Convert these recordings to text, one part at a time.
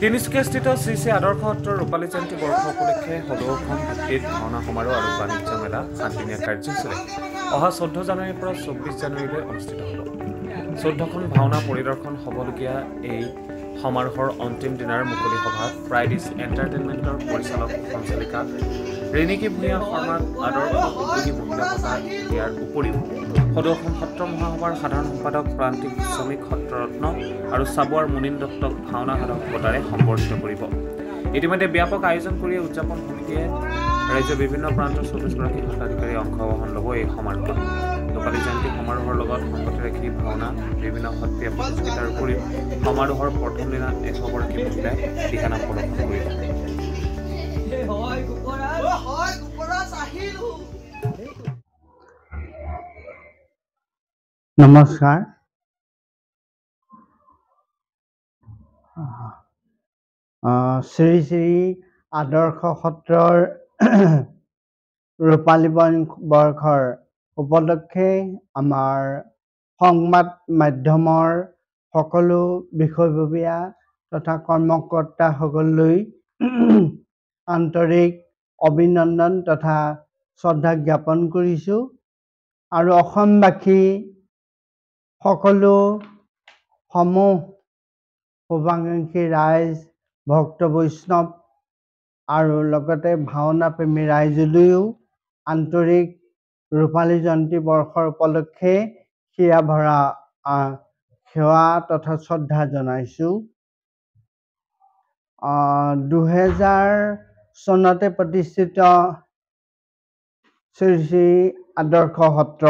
তিনিচুকীয়াস্থিত শ্ৰী শ্ৰী আদৰ্শ সত্ৰৰ ৰূপালী জয়ন্তী বৰ্ষ উপলক্ষে সদৌখন ভিত্তিত ভাওনা সমাৰোহ আৰু বাণিজ্য মেলা 7দিনীয়া কাৰ্যসূচীৰে অহা 14 জানুৱাৰীৰ পৰা 24 জানুৱাৰীলৈ অনুষ্ঠিত হ'ব। 14খন ভাওনা পৰিদৰ্শন হ'বলগীয়া এই সমাৰোহৰ অন্তিম দিনাৰ মুকলি সভাত প্ৰাইডিছ এণ্টাৰটেইনমেণ্টৰ পৰিচালক সঞ্চালিকা ৰেণিকী ভূঞা শৰ্মাক আদৰ্শ উদ্যোগী মহিলা বঁটা দিয়াৰ উপৰিও সদৌখন সত্ৰ মহাসভাৰ সাধাৰণ সম্পাদক প্ৰান্তিক শ্ৰমিক সত্ৰৰত্ন আৰু চাবুৱাৰ মুনীন দত্তক ভাওনা সাধক বঁটাৰে সম্বৰ্ধিত কৰিব। ইতিমধ্যে ব্যাপক আয়োজন কৰি উদযাপন সমিতিয়ে ৰাজ্যৰ বিভিন্ন প্ৰান্তৰ 24গৰাকী স্বত্বাধিকাৰী অংশগ্ৰহণ ল'ব এই সমাৰোহত। ৰূপালী জয়ন্তী সমাৰোহৰ লগত সংগতি ৰাখি ভাওনা বিভিন্ন সত্ৰীয়া প্ৰতিযোগিতাৰ উপৰিও সমাৰোহৰ প্ৰথম দিনা 100গৰাকী মহিলাই দিহানাম প্ৰদৰ্শন কৰিব। নমস্কাৰ। শ্ৰী শ্ৰী আদৰ্শ সত্ৰৰ ৰূপালী বৰ্ষৰ উপলক্ষে আমাৰ সংবাদ মাধ্যমৰ সকলো বিষয়ববীয়া তথা কৰ্মকৰ্তাসকললৈ আন্তৰিক অভিনন্দন তথা শ্ৰদ্ধা জ্ঞাপন কৰিছোঁ আৰু অসমবাসী সকলো সমূহ শুভাকাংক্ষী ৰাইজ ভক্ত বৈষ্ণৱ আৰু লগতে ভাওনা প্ৰেমী ৰাইজলৈও আন্তৰিক ৰূপালী জয়ন্তী বৰ্ষৰ উপলক্ষে হিয়া ভৰা সেৱা তথা শ্ৰদ্ধা জনাইছোঁ। 2000 চনতে প্ৰতিষ্ঠিত শ্ৰী শ্ৰী আদৰ্শ সত্ৰ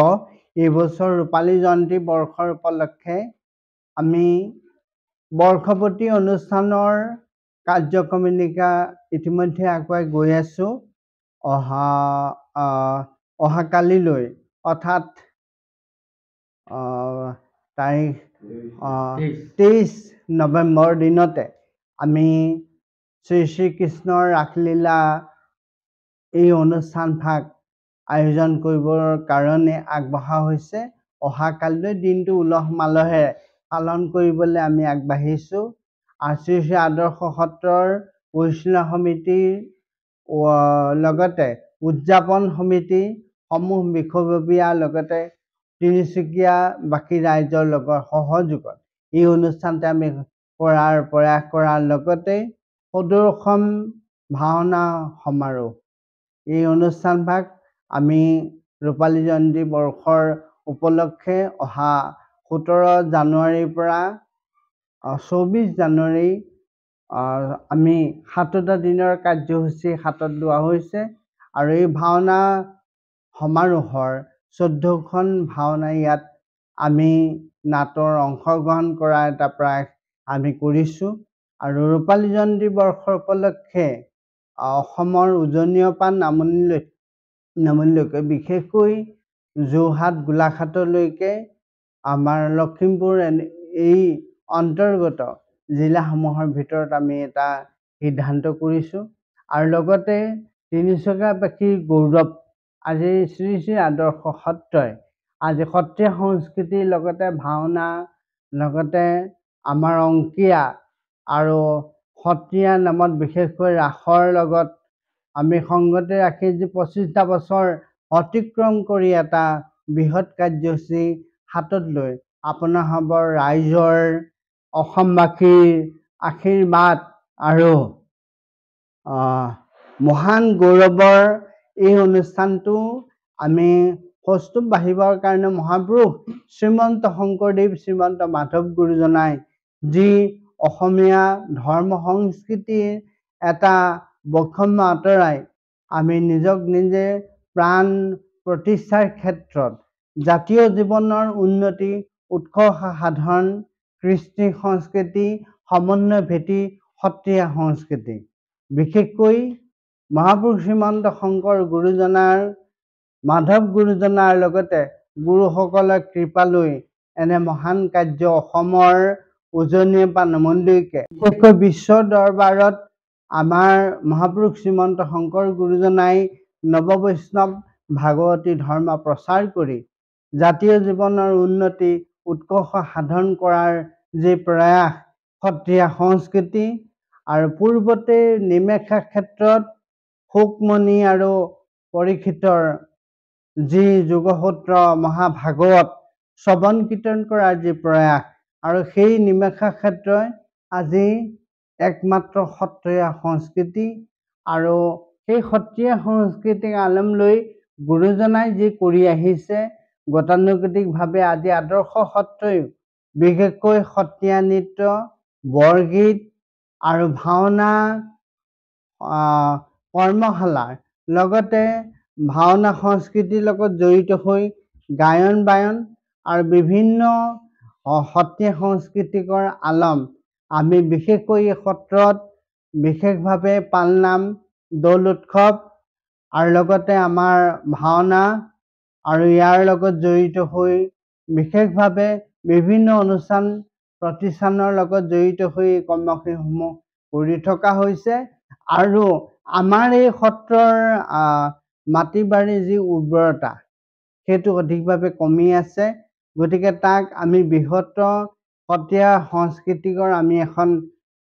এইবছৰ ৰূপালী জয়ন্তী বৰ্ষৰ উপলক্ষে আমি বৰ্ষপতি অনুষ্ঠানৰ কাৰ্যক্ৰমণিকা ইতিমধ্যে আগুৱাই গৈ আছোঁ। অহা কালিলৈ অৰ্থাৎ তাৰিখ 23 নৱেম্বৰ দিনতে আমি শ্ৰী শ্ৰীকৃষ্ণৰ ৰাসলীলা এই অনুষ্ঠানভাগ আয়োজন কৰিবৰ কাৰণে আগবঢ়া হৈছে। অহা কালিলৈ দিনটো উলহ মালহেৰে পালন কৰিবলৈ আমি আগবাঢ়িছোঁ। আৰু শ্ৰী শ্ৰী আদৰ্শ সত্ৰৰ পৰিচালনা সমিতিৰ লগতে উদযাপন সমিতি সমূহ বিষয়ববীয়াৰ লগতে তিনিচুকীয়াবাসী ৰাইজৰ লগত সহযোগত এই অনুষ্ঠানতে আমি কৰাৰ প্ৰয়াস কৰাৰ লগতে সদৌখন ভাওনা সমাৰোহ এই অনুষ্ঠানভাগ আমি ৰূপালী জয়ন্তী বৰ্ষৰ উপলক্ষে অহা 17 জানুৱাৰীৰ পৰা 24 জানুৱাৰী আমি 7টা দিনৰ কাৰ্যসূচী হাতত লোৱা হৈছে আৰু এই ভাওনা সমাৰোহৰ 14খন ভাওনা ইয়াত আমি নাটৰ অংশগ্ৰহণ কৰা এটা প্ৰয়াস আমি কৰিছোঁ। আৰু ৰূপালী জয়ন্তী বৰ্ষৰ উপলক্ষে অসমৰ উজনিৰ পৰা নামনিলৈকে বিশেষকৈ যোৰহাট গোলাঘাটলৈকে আমাৰ লখিমপুৰ এই অন্তৰ্গত জিলাসমূহৰ ভিতৰত আমি এটা সিদ্ধান্ত কৰিছোঁ। আৰু লগতে তিনিচুকীয়াবাসীৰ গৌৰৱ আজি শ্ৰী শ্ৰী আদৰ্শ সত্ৰই আজি সত্ৰীয়া সংস্কৃতিৰ লগতে ভাওনা লগতে আমাৰ অংকীয়া আৰু সত্ৰীয়া নামত বিশেষকৈ ৰাসৰ লগত আমি সংগতি ৰাখি যি 25টা বছৰ অতিক্ৰম কৰি এটা বৃহৎ কাৰ্যসূচী হাতত লৈ আপোনাসৱৰ ৰাইজৰ অসমবাসীৰ আশীৰ্বাদ আৰু মহান গৌৰৱৰ এই অনুষ্ঠানটো আমি কৌস্তুভ বাঢ়িবৰ কাৰণে মহাপুৰুষ শ্ৰীমন্ত শংকৰদেৱ শ্ৰীমন্ত মাধৱ গুৰুজনাই যি অসমীয়া ধৰ্ম সংস্কৃতিৰ এটা বৈষম্য আঁতৰাই আমি নিজক নিজে প্ৰাণ প্ৰতিষ্ঠাৰ ক্ষেত্ৰত জাতীয় জীৱনৰ উন্নতি উৎকৰ্ষ সাধন কৃষ্টি সংস্কৃতি সমন্বয় ভেটি সত্ৰীয়া সংস্কৃতি বিশেষকৈ মহাপুৰুষ শ্ৰীমন্ত শংকৰ গুৰুজনাৰ মাধৱ গুৰুজনাৰ লগতে গুৰুসকলৰ কৃপালৈ এনে মহান কাৰ্য অসমৰ উজনিৰ পৰা নামনিলৈকে বিশেষকৈ বিশ্ব দৰবাৰত আমাৰ মহাপুৰুষ শ্ৰীমন্ত শংকৰ গুৰুজনাই নৱবৈষ্ণৱ ভাগৱতী ধৰ্ম প্ৰচাৰ কৰি জাতীয় জীৱনৰ উন্নতি উৎকৰ্ষ সাধন কৰাৰ যি প্ৰয়াস সত্ৰীয়া সংস্কৃতি আৰু পূৰ্বতে নিমেষা ক্ষেত্ৰত শুকমণি আৰু পৰীক্ষিতৰ যি যোগসূত্ৰ মহাভাগৱত শ্ৰৱণ কীৰ্তন কৰাৰ যি প্ৰয়াস আৰু সেই নিমেষা ক্ষেত্ৰই আজি একমাত্ৰ সত্ৰীয়া সংস্কৃতি আৰু সেই সত্ৰীয়া সংস্কৃতিক আলম লৈ গুৰুজনাই যি কৰি আহিছে গতানুগতিকভাৱে আজি আদৰ্শ সত্ৰই বিশেষকৈ সত্ৰীয়া নৃত্য বৰগীত আৰু ভাওনা কৰ্মশালাৰ লগতে ভাওনা সংস্কৃতিৰ লগত জড়িত হৈ গায়ন বায়ন আৰু বিভিন্ন সত্ৰীয়া সংস্কৃতিকৰ আলম আমি বিশেষকৈ এই সত্ৰত বিশেষভাৱে পালনাম দৌল উৎসৱ আৰু লগতে আমাৰ ভাওনা আৰু ইয়াৰ লগত জড়িত হৈ বিশেষভাৱে বিভিন্ন অনুষ্ঠান প্ৰতিষ্ঠানৰ লগত জড়িত হৈ কৰ্মসূচীসমূহ কৰি থকা হৈছে আৰু আমাৰ এই সত্ৰৰ মাটি বাৰীৰ যি উৰ্বৰতা সেইটো অধিকভাৱে কমি আছে গতিকে তাক আমি বৃহত্তৰ সত্ৰীয়া সংস্কৃতিকৰ আমি এখন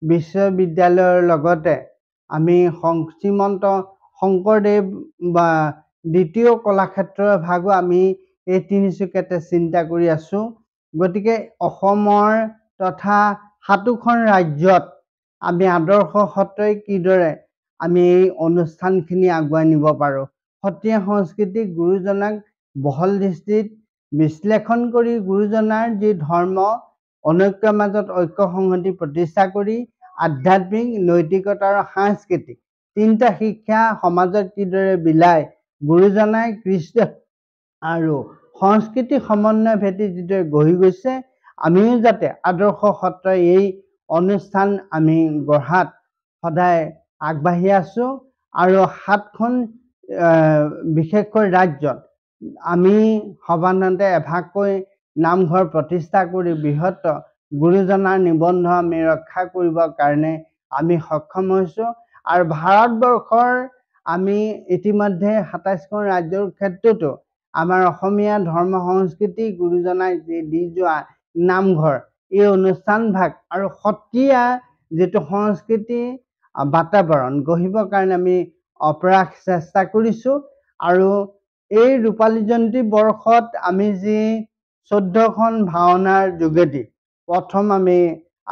বিশ্ববিদ্যালয়ৰ লগতে আমি শ্ৰীমন্ত শংকৰদেৱ বা দ্বিতীয় কলাক্ষেত্ৰৰ ভাগো আমি এই তিনিচুকীয়াতে চিন্তা কৰি আছোঁ গতিকে অসমৰ তথা 7খন ৰাজ্যত আমি আদৰ্শ সত্ৰই কিদৰে আমি এই অনুষ্ঠানখিনি আগুৱাই নিব পাৰোঁ সত্ৰীয়া সংস্কৃতিক গুৰুজনাক বহল দৃষ্টিত বিশ্লেষণ কৰি গুৰুজনাৰ যি ধৰ্ম অনৈক্যৰ মাজত ঐক্য সংহতি প্ৰতিষ্ঠা কৰি আধ্যাত্মিক নৈতিকতা আৰু সাংস্কৃতিক তিনিটা শিক্ষা সমাজত কিদৰে বিলাই গুৰুজনাই কৃষ্ণ আৰু সংস্কৃতি সমন্বয় ভেটি যিদৰে গঢ়ি গৈছে আমিও যাতে আদৰ্শ সত্ৰই এই অনুষ্ঠান আমি গঢ়াত সদায় আগবাঢ়ি আছোঁ আৰু 7খন বিশেষকৈ ৰাজ্যত আমি সৰ্বানন্দে এভাগকৈ নামঘৰ প্ৰতিষ্ঠা কৰি বৃহত্তৰ গুৰুজনাৰ নিবন্ধ আমি ৰক্ষা কৰিবৰ কাৰণে আমি সক্ষম হৈছোঁ আৰু ভাৰতবৰ্ষৰ আমি ইতিমধ্যে 27খন ৰাজ্যৰ ক্ষেত্ৰতো আমাৰ অসমীয়া ধৰ্ম সংস্কৃতি গুৰুজনাই যি দি যোৱা নামঘৰ এই অনুষ্ঠানভাগ আৰু সত্ৰীয়া যিটো সংস্কৃতি বাতাবৰণ গঢ়িবৰ কাৰণে আমি অপ্ৰাস চেষ্টা কৰিছোঁ আৰু এই ৰূপালী জয়ন্তী বৰ্ষত আমি যি 14খন ভাওনাৰ যোগেদি প্ৰথম আমি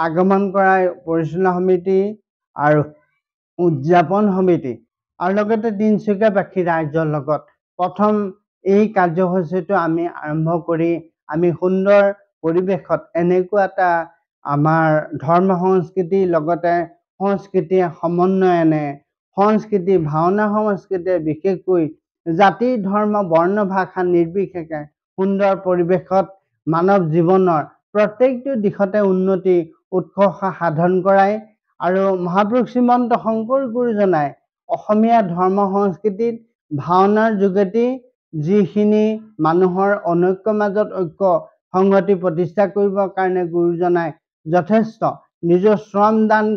আগমন কৰা পৰিচালনা সমিতি আৰু উদযাপন সমিতি আৰু লগতে তিনিচুকীয়াবাসী ৰাইজৰ লগত প্ৰথম এই কাৰ্যসূচীটো আমি আৰম্ভ কৰি আমি সুন্দৰ পৰিৱেশত এনেকুৱা এটা আমাৰ ধৰ্ম সংস্কৃতিৰ লগতে সংস্কৃতিৰ সমন্বয়নে সংস্কৃতি ভাওনা সংস্কৃতিয়ে বিশেষকৈ জাতি ধৰ্ম বৰ্ণ ভাষা নিৰ্বিশেষে সুন্দৰ পৰিৱেশত মানৱ জীৱনৰ প্ৰত্যেকটো দিশতে উন্নতি উৎকৰ্ষ সাধন কৰাই আৰু মহাপুৰুষ শ্ৰীমন্ত শংকৰ গুৰুজনাই অসমীয়া ধৰ্ম সংস্কৃতিত ভাওনাৰ যোগেদি যিখিনি মানুহৰ অনৈক্যৰ মাজত ঐক্য সংহতি প্ৰতিষ্ঠা কৰিবৰ কাৰণে গুৰুজনাই যথেষ্ট নিজৰ শ্ৰম দান